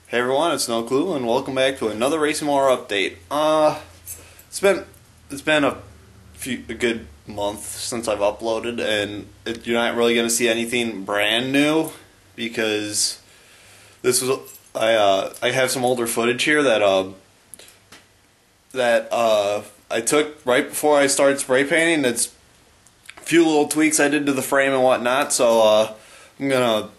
Hey everyone, it's No Clue, and welcome back to another Racing Mower update. It's been a good month since I've uploaded, and you're not really gonna see anything brand new because this was I have some older footage here that I took right before I started spray painting. It's a few little tweaks I did to the frame and whatnot, so I'm gonna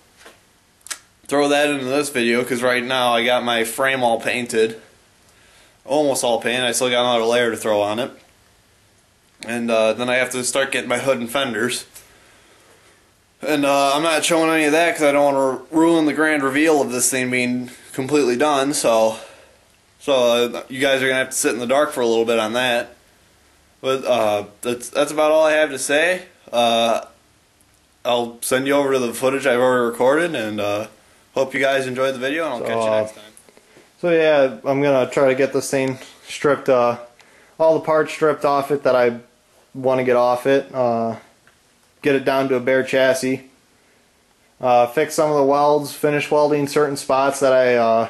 throw that into this video because right now I got my frame all painted, almost all painted. I still got another layer to throw on it, and then I have to start getting my hood and fenders. And I'm not showing any of that because I don't want to ruin the grand reveal of this thing being completely done. So you guys are gonna have to sit in the dark for a little bit on that. But that's about all I have to say. I'll send you over to the footage I've already recorded, and hope you guys enjoyed the video, and I'll catch you next time. So yeah, I'm gonna try to get this thing stripped, all the parts stripped off it that I want to get off it, get it down to a bare chassis, fix some of the welds, finish welding certain spots that I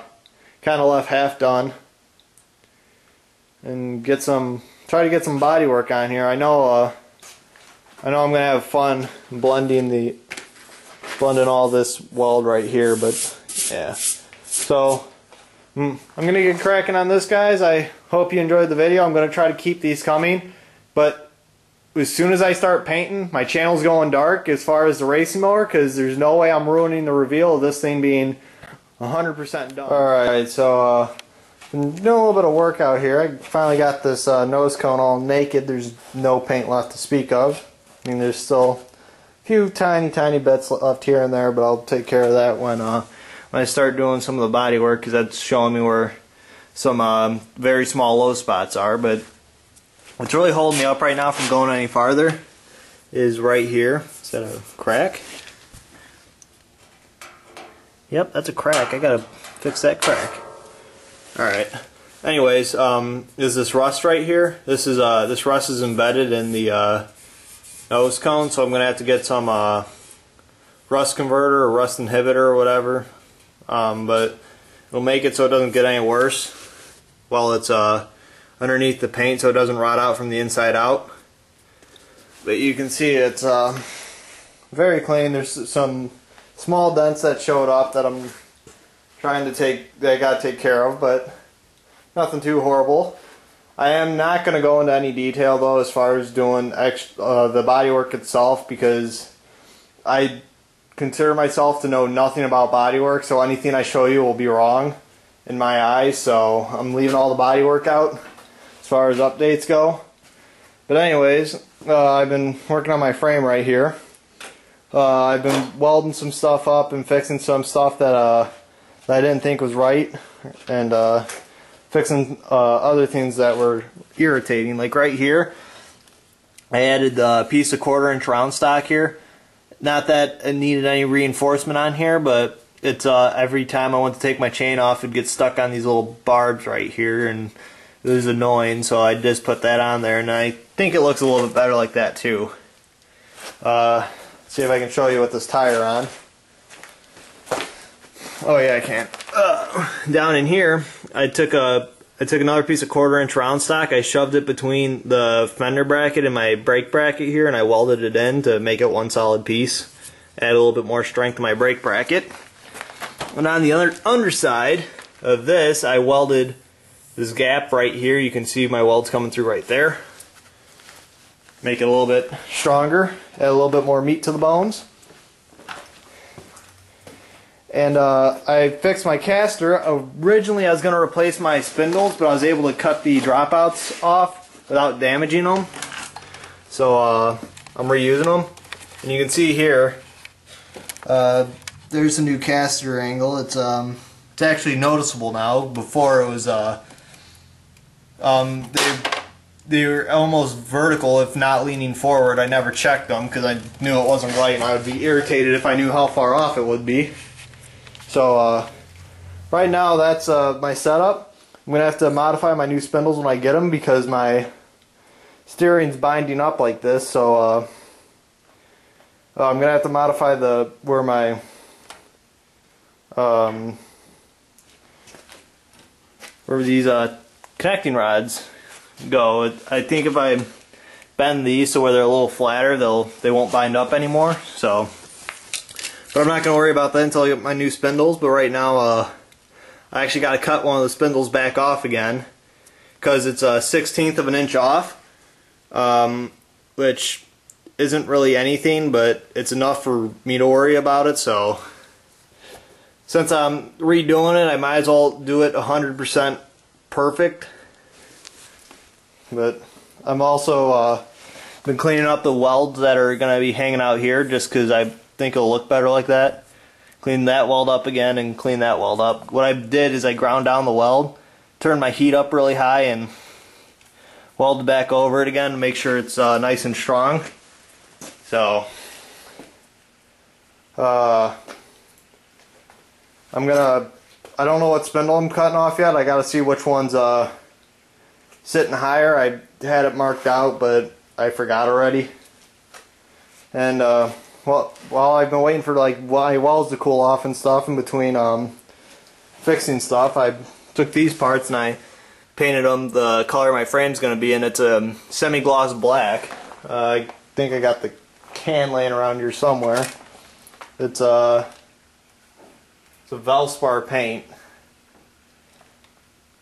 kind of left half done, and try to get some body work on here. I know I'm gonna have fun blending all this weld right here, but yeah. So I'm gonna get cracking on this, guys. I hope you enjoyed the video. I'm gonna try to keep these coming, but as soon as I start painting, my channel's going dark as far as the racing mower, because there's no way I'm ruining the reveal of this thing being 100% done. Alright, so been doing a little bit of work out here. I finally got this nose cone all naked. There's no paint left to speak of. I mean, there's still few tiny bits left here and there, but I'll take care of that when I start doing some of the body work, because that's showing me where some very small low spots are. But what's really holding me up right now from going any farther is right here. Is that a crack? Yep, that's a crack. I gotta fix that crack. Alright, anyways, is this rust right here. This rust is embedded in the nose cone, so I'm going to have to get some rust converter or rust inhibitor or whatever, but it'll make it so it doesn't get any worse while it's underneath the paint, so it doesn't rot out from the inside out. But you can see it's very clean. There's some small dents that showed up that I'm trying to I got to take care of, but nothing too horrible. I am not going to go into any detail though as far as doing the bodywork itself, because I consider myself to know nothing about bodywork, so anything I show you will be wrong in my eyes, so I'm leaving all the bodywork out as far as updates go. But anyways, I've been working on my frame right here. I've been welding some stuff up and fixing some stuff that I didn't think was right, and fixing other things that were irritating. Like right here, I added a piece of 1/4-inch round stock here. Not that it needed any reinforcement on here, but it's every time I went to take my chain off, it'd get stuck on these little barbs right here, and it was annoying, so I just put that on there, and I think it looks a little bit better like that too. See if I can show you with this tire on. Oh yeah, I can. Down in here, I took another piece of 1/4-inch round stock. I shoved it between the fender bracket and my brake bracket here, and I welded it in to make it one solid piece. Add a little bit more strength to my brake bracket. And on the underside of this, I welded this gap right here. You can see my welds coming through right there. Make it a little bit stronger, add a little bit more meat to the bones. And I fixed my caster. Originally I was going to replace my spindles, but I was able to cut the dropouts off without damaging them. So I'm reusing them. And you can see here, there's a new caster angle. It's actually noticeable now. Before it was they were almost vertical, if not leaning forward. I never checked them because I knew it wasn't right, and I would be irritated if I knew how far off it would be. So right now that's my setup. I'm going to have to modify my new spindles when I get them, because my steering's binding up like this. So I'm going to have to modify where my where these connecting rods go. I think if I bend these so where they're a little flatter, they won't bind up anymore. So, but I'm not going to worry about that until I get my new spindles. But right now, I actually got to cut one of the spindles back off again because it's a 1/16 of an inch off, which isn't really anything, but it's enough for me to worry about it. So since I'm redoing it, I might as well do it 100% perfect. But I'm also been cleaning up the welds that are going to be hanging out here just because I think it'll look better like that. Clean that weld up again and clean that weld up. What I did is I ground down the weld, turned my heat up really high, and welded back over it again to make sure it's nice and strong. So I don't know what spindle I'm cutting off yet. I gotta see which one's sitting higher. I had it marked out, but I forgot already. And well, while I've been waiting for like my welds to cool off and stuff in between fixing stuff, I took these parts and I painted them the color my frame's gonna be in. It's a semi-gloss black. I think I got the can laying around here somewhere. It's a Valspar paint.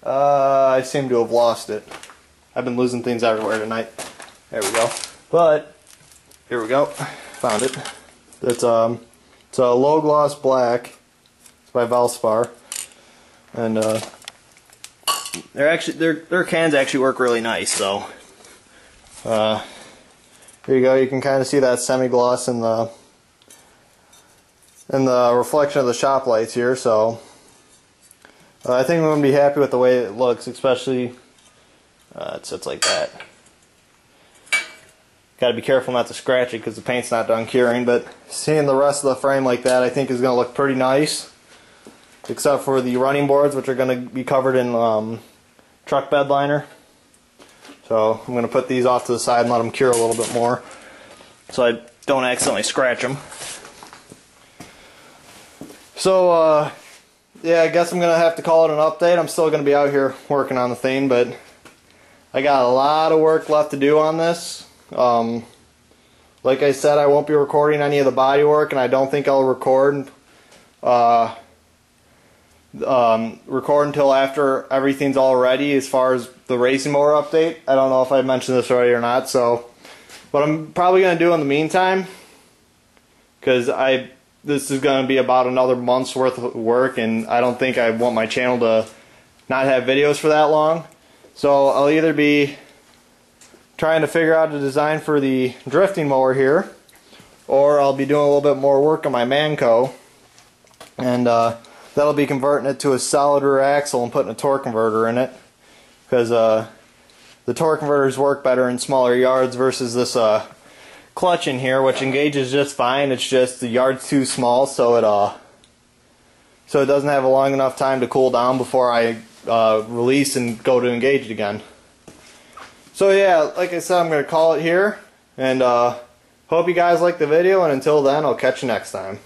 I seem to have lost it. I've been losing things everywhere tonight. There we go. But here we go. Found it. It's a low gloss black. It's by Valspar, and their cans actually work really nice. So here you go. You can kind of see that semi-gloss in the reflection of the shop lights here. So I think I'm going to be happy with the way it looks, especially it sits like that. Got to be careful not to scratch it because the paint's not done curing, but seeing the rest of the frame like that I think is going to look pretty nice, except for the running boards, which are going to be covered in truck bed liner. So I'm going to put these off to the side and let them cure a little bit more so I don't accidentally scratch them. So yeah, I guess I'm going to have to call it an update. I'm still going to be out here working on the thing, but I got a lot of work left to do on this. Like I said, I won't be recording any of the body work, and I don't think I'll record until after everything's all ready as far as the racing mower update. I don't know if I mentioned this already or not. So what I'm probably going to do in the meantime, because this is going to be about another month's worth of work, and I don't think I want my channel to not have videos for that long. So I'll either be trying to figure out a design for the drifting mower here, or I'll be doing a little bit more work on my Manco, and that'll be converting it to a solid rear axle and putting a torque converter in it, because the torque converters work better in smaller yards versus this clutch in here, which engages just fine. It's just the yard's too small, so it doesn't have a long enough time to cool down before I release and go to engage it again. So yeah, like I said, I'm going to call it here, and hope you guys like the video, and until then, I'll catch you next time.